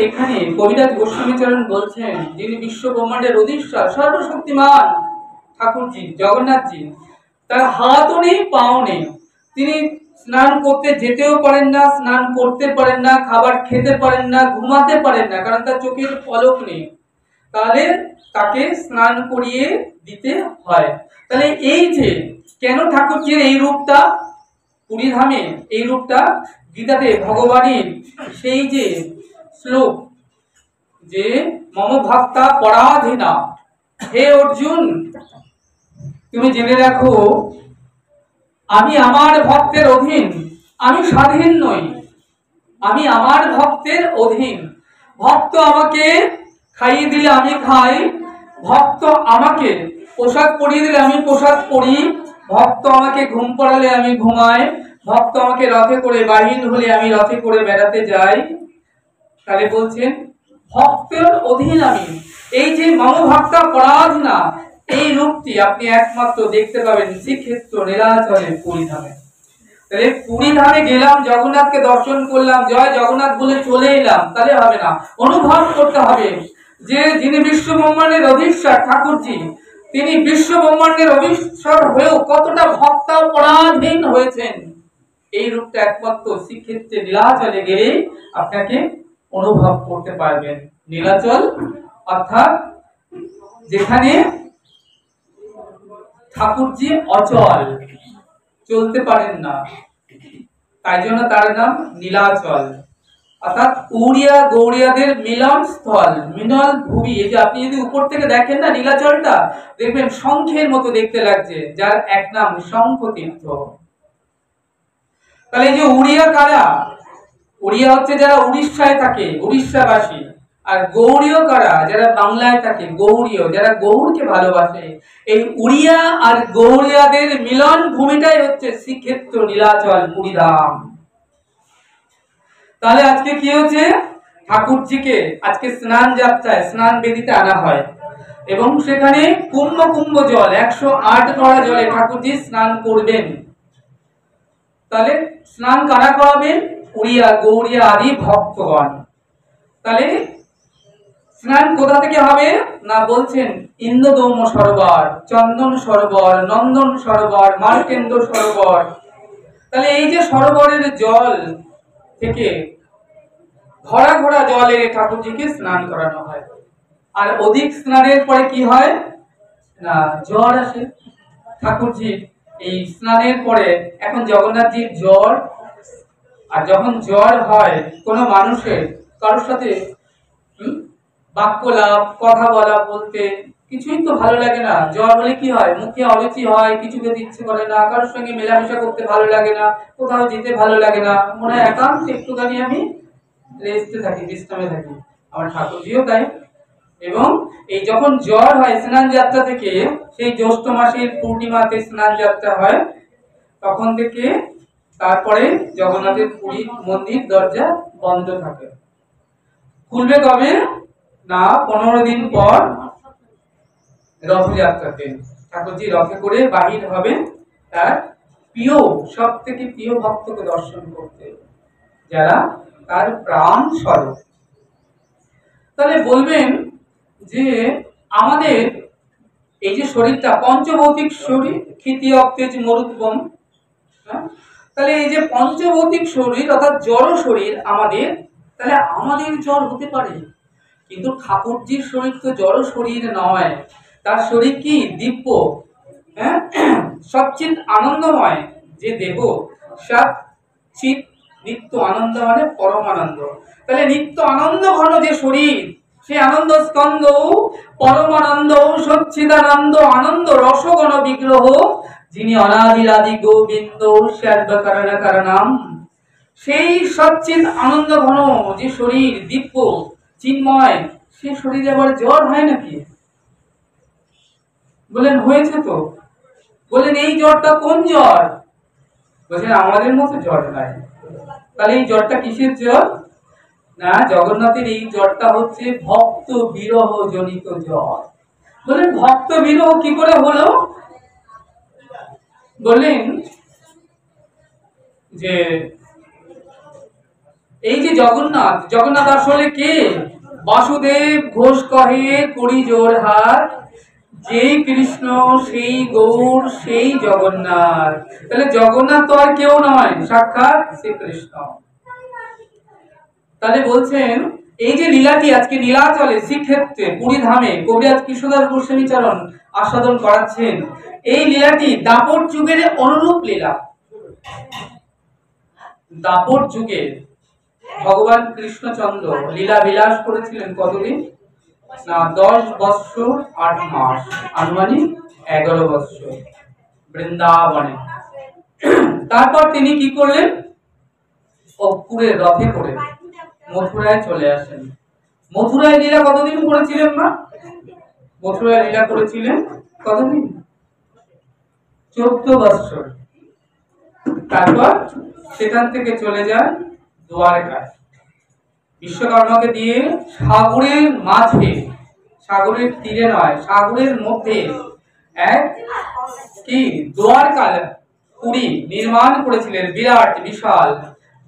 এখানে কবিরাজ গোস্বামীচরণ বলছেন, যিনি বিশ্ব ব্রহ্মাণ্ডের অধীশ্বর সর্বশক্তিমান ঠাকুরজি জগন্নাথজি, তার হাতও নেই পাও নেই, তিনি স্নান করতে যেতেও পারেন না, স্নান করতে পারেন না, খাবার খেতে পারেন না, ঘুমাতে পারেন না, কারণ তার চোখের পলক নেই। তাহলে তাকে স্নান করিয়ে দিতে হয়। তাহলে এই যে কেন ঠাকুরজির এই রূপটা, পুরীধামে এই রূপটা, গীতাতে ভগবানের সেই যে শ্লোক যে মম ভক্তা পরাধীনা, হে অর্জুন তুমি জেনে রাখো আমি আমার ভক্তের অধীন, আমি স্বাধীন নই, আমি আমার ভক্তের অধীন। ভক্ত আমাকে খাইয়ে দিলে আমি খাই, ভক্ত আমাকে পোশাক পরিয়ে দিলে আমি পোশাক পরি, ভক্ত আমাকে ঘুম পড়ালে আমি ঘুমাই, ভক্ত আমাকে রথে করে বাহির হলে আমি রথে করে বেড়াতে যাই। তাহলে বলছেন ভক্তের অধীন আমি। এই যে মম ভক্তা পরাধীনা, এই রূপটি আপনি একমাত্র দেখতে পাবেন শ্রীক্ষেত্র নীলাচলে পুরীধামে। তাহলে পুরীধামে গেলাম, জগন্নাথকে দর্শন করলাম, জয় জগন্নাথ বলে চলে এলাম, তাহলে হবে না। অনুভব করতে হবে যে যিনি বিশ্ব ব্রহ্মাণ্ডের অধীশ্বর ঠাকুরজি, তিনি বিশ্ব ব্রহ্মাণ্ডের অধীশ্বর হয়েও কতটা ভক্তা পরাধীন হয়েছেন। এই রূপটা একমাত্র শ্রীক্ষেত্রে নীলাচলে গেলে আপনাকে অনুভব করতে পারবেন। নীলাচল অর্থাৎ যেখানে ঠাকুরজি অচল, চলতে পারেন না, তাই জন্য তার নাম নীলাচল। অর্থাৎ উড়িয়া গৌড়িয়াদের মিলন স্থল, মিলন ভূমি। এই যে আপনি যদি উপর থেকে দেখেন না নীলাচলটা, দেখবেন শঙ্খের মতো দেখতে লাগছে, যার এক নাম শঙ্খ তীর্থ। তাহলে এই যে উড়িয়া কারা, উড়িয়া হচ্ছে যারা উড়িষ্যায় থাকে, উড়িষ্যাবাসী। আর গৌড়ীয় কারা, যারা বাংলায় থাকে, গৌড়ীয়, যারা গৌড়কে ভালোবাসে। এই উড়িয়া আর গৌড়িয়াদের মিলন ভূমিটাই হচ্ছে শ্রীক্ষেত্র নীলাচল পুরীধাম। তাহলে আজকে কি হচ্ছে, ঠাকুরজিকে আজকে স্নান যাত্রায় স্নান বেদিতে আনা হয় এবং সেখানে কুম্ভ কুম্ভ জল 108 গড়া জলে ঠাকুরজি স্নান করবেন। তাহলে স্নান কারা করাবেন? উড়িয়া গৌড়িয়া আদি ভক্তগণ। তাহলে স্নান কোথা থেকে হবে না, বলছেন ইন্দ্রদৌম সরোবর, চন্দন সরোবর, নন্দন সরোবর, মার্কেন্দ্র সরোবর। তাহলে এই যে সরোবরের জল থেকে ঘোড়া ঘোড়া জলে ঠাকুরজিকে স্নান করানো হয়। আর অধিক স্নানের পরে কি হয় না, জ্বর আসে ঠাকুরজি। এই স্নানের পরে এখন জগন্নাথজির জ্বর, আর যখন জ্বর হয় কোনো মানুষের, কারোর সাথে বাক্যলাপ, কথা বলা বলতে কিছুই তো ভালো লাগে না। জ্বর হলে কি হয়, মুখে অরুচি হয়, কিছু খেতে ইচ্ছে করে না, কারোর সঙ্গে মেলামেশা করতে ভালো লাগে না, কোথাও যেতে ভালো লাগে না, মনে হয় একান্ত একটুখানি আমি রেস্টে থাকি, বিশ্রামে থাকি। আমার ঠাকুরজিও তাই। এবং এই যখন জ্বর হয় স্নান যাত্রা থেকে, সেই জ্যৈষ্ঠ মাসের পূর্ণিমাতে স্নান যাত্রা হয়, তখন থেকে তারপরে জগন্নাথের পুরী মন্দির দরজা বন্ধ থাকে। খুলবে কবে না, 15 দিন পর রথযাত্রাতে ঠাকুরজি রথে করে বাহির হবে তার প্রিয়, সব থেকে প্রিয় ভক্তকে দর্শন করতে, যারা তার প্রাণ স্বরূপ। তাহলে বলবেন যে আমাদের এই যে শরীরটা পঞ্চভৌতিক শরীর, ক্ষিতি অক্তেজ মরুদ্গম, তাহলে এই যে পঞ্চভৌতিক শরীর অর্থাৎ জড় শরীর আমাদের, তাহলে আমাদের জ্বর হতে পারে, কিন্তু ঠাকুরজির শরীর তো জড় শরীর নয়। তার শরীর কি দিব্য, সচ্চিৎ আনন্দময় যে দেহ, সৎ চিৎ নিত্য আনন্দ মানে পরমানন্দ। তাহলে নিত্য আনন্দ ঘন যে শরীর, সে আনন্দ স্কন্দ পরমানন্দ সচ্চিদানন্দ আনন্দ রসগণ বিগ্রহ, যিনি অনাদিরাদি গোবিন্দ সর্বকারণ কারণাম। সেই সচ্চিৎ আনন্দ ঘন যে শরীর দিব্য চিন্ময়, সে শরীরে আবার জ্বর হয় নাকি? বলেন হয়েছে তো। বলেন এই জ্বরটা কোন জ্বর? বলছেন আমাদের মতো জ্বর নাই। তাহলে এই জ্বরটা কিসের জ্বর না, জগন্নাথের এই জ্বরটা হচ্ছে ভক্ত বিরহ জনিত জ্বর। বলেন ভক্ত বিরহ কি করে হলো? বললেন যে এই যে জগন্নাথ, জগন্নাথ আসলে কে? বাসুদেব ঘোষ কহে করি জোর হাত, যেই কৃষ্ণ সেই গৌর সেই জগন্নাথ। তাহলে জগন্নাথ তো আর কেউ নয়, সাক্ষাৎ শ্রীকৃষ্ণ। তাহলে বলছেন এই যে লীলাটি আজকে নীলাচলে শ্রীক্ষেত্রে পুরী ধামে কবিরাজ কৃষ্ণদাস গোস্বামী চরণ আস্বাদন করাচ্ছেন, এই লীলাটি দাপর যুগের অনুরূপ লীলা। দাপর যুগে ভগবান কৃষ্ণচন্দ্র লীলা বিলাস করেছিলেন কতদিন না? 10 বৎসর 8 মাস, আনুমানিক 11 বৎসর বৃন্দাবনে। তারপর তিনি কি করলেন? অপুরের রথে করে মথুরায় চলে আসেন। মথুরায় লীলা কতদিন করেছিলেন না? মথুরায় লীলা করেছিলেন কতদিন? 14 বৎসর। তারপর সেখান থেকে চলে যান দ্বারকায়, বিশ্বকর্মাকে দিয়ে সাগরের মাঝে, সাগরের তীরে নয়, সাগরের মধ্যে এক কি দ্বারকা পুরী নির্মাণ করেছিলেন, বিরাট বিশাল।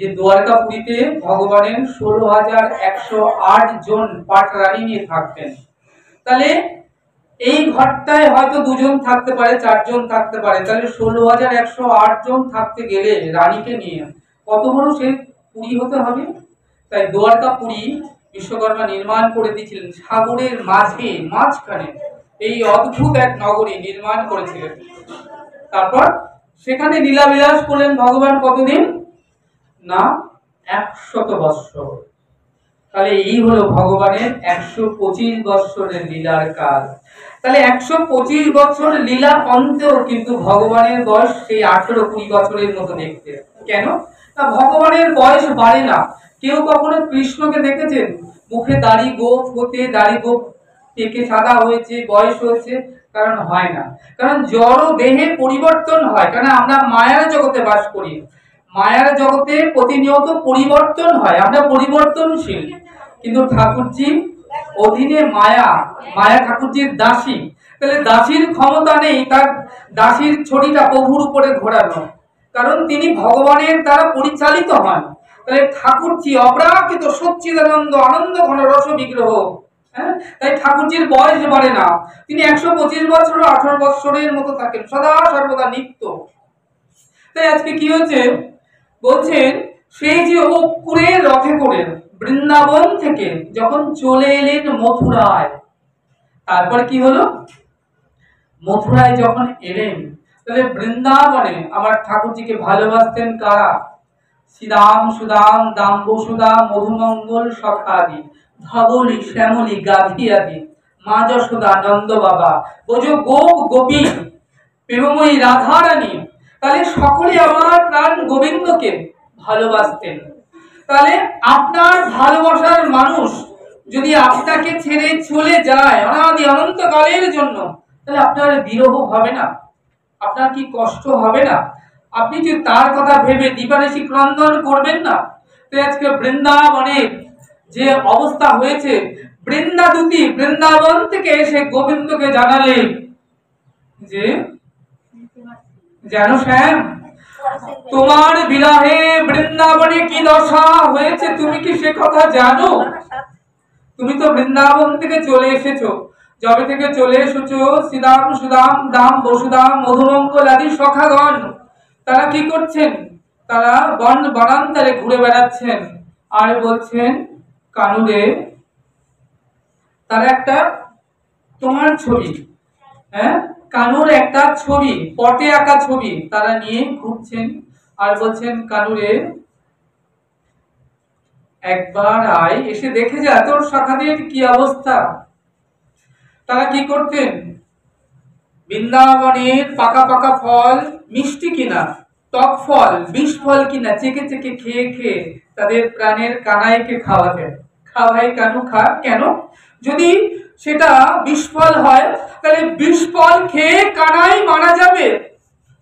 যে দ্বারকা পুরীতে ভগবানের 16,108 জন পাট রানী নিয়ে থাকতেন। তাহলে এই ঘরটায় হয়তো 2 জন থাকতে পারে, 4 জন থাকতে পারে, তাহলে 16,108 জন থাকতে গেলে রানীকে নিয়ে কত বড় সে পুরী হতে হবে। তাই দ্বারকা পুরী বিশ্বকর্মা নির্মাণ করে দিয়েছিলেন সাগরের মাঝে, মাঝখানে এই অদ্ভুত এক নগরী নির্মাণ করেছিলেন। তারপর সেখানে লীলাবিলাস করলেন ভগবান কতদিন না? 100 বৎসর। তাহলে এই হলো ভগবানের 125 বৎসরের লীলার কাল। তাহলে 125 বছর লীলা অন্তেও কিন্তু ভগবানের বয়স সেই 18-20 বছরের মতো দেখতে। কেন না? ভগবানের বয়স বাড়ে না। কেউ কখনো কৃষ্ণকে দেখেছেন মুখে দাড়ি গোঁফ হতে, দাড়ি গোঁফ পেকে সাদা হয়েছে, বয়স হয়েছে? কারণ হয় না। কারণ জড় দেহে পরিবর্তন হয়, কারণ আমরা মায়ার জগতে বাস করি। মায়ার জগতে প্রতিনিয়ত পরিবর্তন হয়, আমরা পরিবর্তনশীল। কিন্তু ঠাকুরজি অধীনে মায়া, মায়া ঠাকুরজির দাসী। তাহলে দাসীর ক্ষমতা নেই তার দাসীর ছড়িটা প্রভুর উপরে ঘোরানো, কারণ তিনি ভগবানের দ্বারা পরিচালিত হন। তাহলে ঠাকুরজি অপরাকৃত সচ্চিদানন্দ আনন্দ ঘন রস বিগ্রহ। হ্যাঁ, তাই ঠাকুরজির বয়স বাড়ে না। তিনি 125 বছর 18 বছরের মতো থাকেন, সদা সর্বদা নিত্য। তাই আজকে কি হয়েছে বলছেন, সেই যে অপুরের রথে করে বৃন্দাবন থেকে যখন চলে এলেন মথুরায়, তারপর কি হলো? মথুরায় যখন এলেন, তাহলে বৃন্দাবনে আমার ঠাকুরজিকে ভালোবাসতেন কারা? শ্রীরাম সুদাম দাম বসুদাম মধুমঙ্গল সখাদি, ধবলি শ্যামলি গাধি আদি, মা যশোদা নন্দ বাবা, বোঝ গোপ গোপী প্রেমময়ী রাধা রানী। তাহলে সকলে আমার প্রাণ গোবিন্দকে ভালোবাসতেন। তাহলে আপনার ভালোবাসার মানুষ যদি আপনাকে ছেড়ে চলে যায় অনাদি অনন্ত কালের জন্য, তাহলে আপনার বিরহ হবে না? আপনার কি কষ্ট হবে না? আপনি কি তার কথা ভেবে দিবানিশি ক্রন্দন করবেন না? তো আজকে বৃন্দাবনের যে অবস্থা হয়েছে, বৃন্দাদূতী বৃন্দাবন থেকে এসে গোবিন্দকে জানালেন যে জানো শ্যাম, তোমার বিরহে বৃন্দাবনে কি দশা হয়েছে, তুমি কি সে কথা জানো? তুমি তো বৃন্দাবন থেকে চলে এসেছো, যবে থেকে চলে এসেছো শ্রীদাম সুদাম দাম বসুদাম মধুমঙ্গল আদি সখাগণ তারা কি করছেন? তারা বন বনান্তরে ঘুরে বেড়াচ্ছেন আর বলছেন কানুরে তারা একটা তোমার ছবি, হ্যাঁ কানুর একটা ছবি, পটে আঁকা ছবি তারা নিয়ে ঘুরছেন আর বলছেন কানুরে একবার আয়, এসে দেখে যা তোর শাখাদের কি অবস্থা। তারা কি করতেন? বৃন্দাবনের পাকা পাকা ফল মিষ্টি কিনা, টক ফল বিষ ফল কিনা চেকে চেকে খেয়ে খেয়ে তাদের প্রাণের কানাইকে খাওয়াতেন। খা ভাই কানু খা। কেন? যদি সেটা বিষ ফল হয় তাহলে বিষ ফল খেয়ে কানাই মারা যাবে,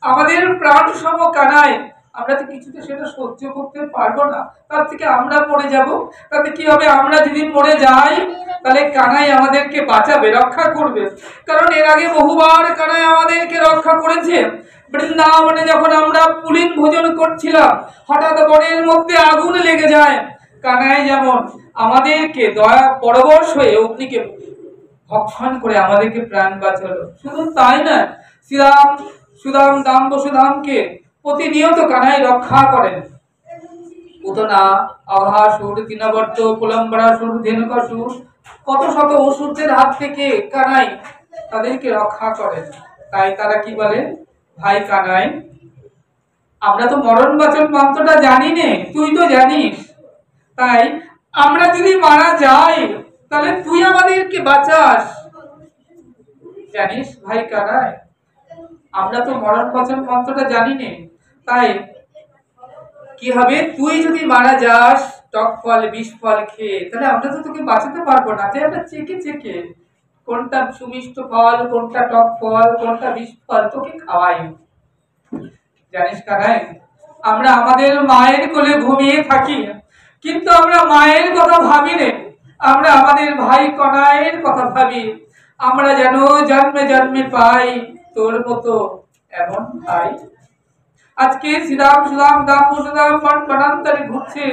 আমাদের প্রাণ সম কানাই, আমরা তো কিছুতে সেটা সহ্য করতে পারবো না, তার থেকে আমরা পড়ে যাব। তাতে কি হবে? আমরা যদি পড়ে যাই তাহলে কানাই আমাদেরকে বাঁচাবে, রক্ষা করবে। কারণ এর আগে বহুবার কানাই আমাদেরকে রক্ষা করেছে। বৃন্দাবনে যখন আমরা পুলিন ভোজন করছিলাম, হঠাৎ বনের মধ্যে আগুন লেগে যায়, কানাই যেমন আমাদেরকে দয়া পরবশ হয়ে অগ্নিকে ভক্ষণ করে আমাদেরকে প্রাণ বাঁচালো, শুধু তাই না, শ্রীরাম সুদাম দাম বসুধামকে প্রতিনিয়ত কানাই রক্ষা করেন। পুতনা, আভাসুর, তৃণবর্ত, কুলম্বরাসুর, ধেনুকাসুর, কত শত অসুরদের হাত থেকে কানাই তাদেরকে রক্ষা করেন। তাই তারা কি বলে, ভাই কানাই, আমরা তো মরণ বাঁচন মন্ত্রটা জানি নে, তুই তো জানিস, তাই আমরা যদি মারা যাই তাহলে তুই আমাদেরকে বাঁচাস। জানিস ভাই কানাই, আমরা তো মরণ বাঁচন মন্ত্রটা জানি নে, তাই কি হবে, তুই যদি মারা যাস টক ফল বিষ ফল খেয়ে, তাহলে আমরা তো তোকে বাঁচাতে পারবো না। তাই আমরা চেকে চেকে কোনটা সুমিষ্ট ফল, কোনটা টক ফল, কোনটা বিষ ফল তোকে খাওয়াই। জানিস কানাই, আমরা আমাদের মায়ের কোলে ঘুমিয়ে থাকি, কিন্তু আমরা মায়ের কথা ভাবি নে, আমরা আমাদের ভাই কানাইয়ের কথা ভাবি। আমরা যেন জন্মে জন্মে পাই তোর মতো এমন ভাই। আজকে শ্রীরাম সুদাম দাম বসুদাম বনান্তরে ঘুরছে।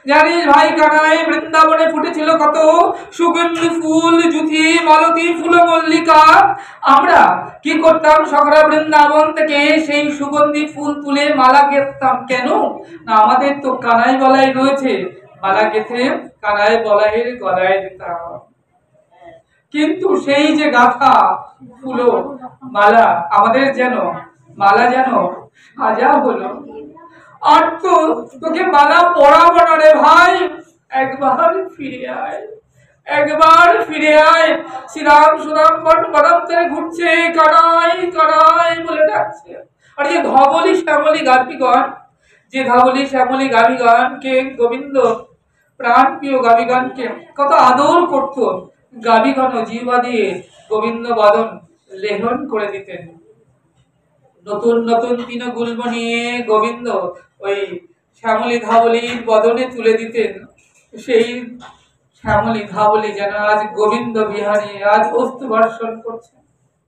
জানিস ভাই কানাই, বৃন্দাবনে ফুটেছিল কত সুগন্ধি ফুল, জুথি, মালতী, ফুল, মল্লিকা। আমরা কি করতাম, সকরা বৃন্দাবন থেকে সেই সুগন্ধি ফুল তুলে মালা গেঁথতাম। কেন না, আমাদের তো কানাই গলায় রয়েছে, মালা গেঁথে কানাই বলাইয়ের গলায় দিতাম। কিন্তু সেই যে গাথা ফুলো মালা, আমাদের যেন মালা যেন সাজা হলো। আর তো তোকে মালা পরাবো না রে ভাই, একবার ফিরে আয়, একবার ফিরে আয়। শ্রীরাম সুদাম বনান্তরে ঘুরছে, কানাই কানাই বলে ডাকছে। আর যে ধবলি শ্যামলি গাভীগণ, যে ধবলি শ্যামলি গাভীগণকে গোবিন্দ প্রাণ প্রিয় গাভীগণকে কত আদর করত, গাভীগণ জিহ্বা দিয়ে গোবিন্দ বদন লেহন করে দিতেন। নতুন নতুন তৃণগুল্ম নিয়ে গোবিন্দ ওই শ্যামলী ধাবলীর বদনে তুলে দিতেন। সেই শ্যামলী ধাবলী যেন আজ গোবিন্দ বিহারী আজ অস্তু বর্ষণ করছে।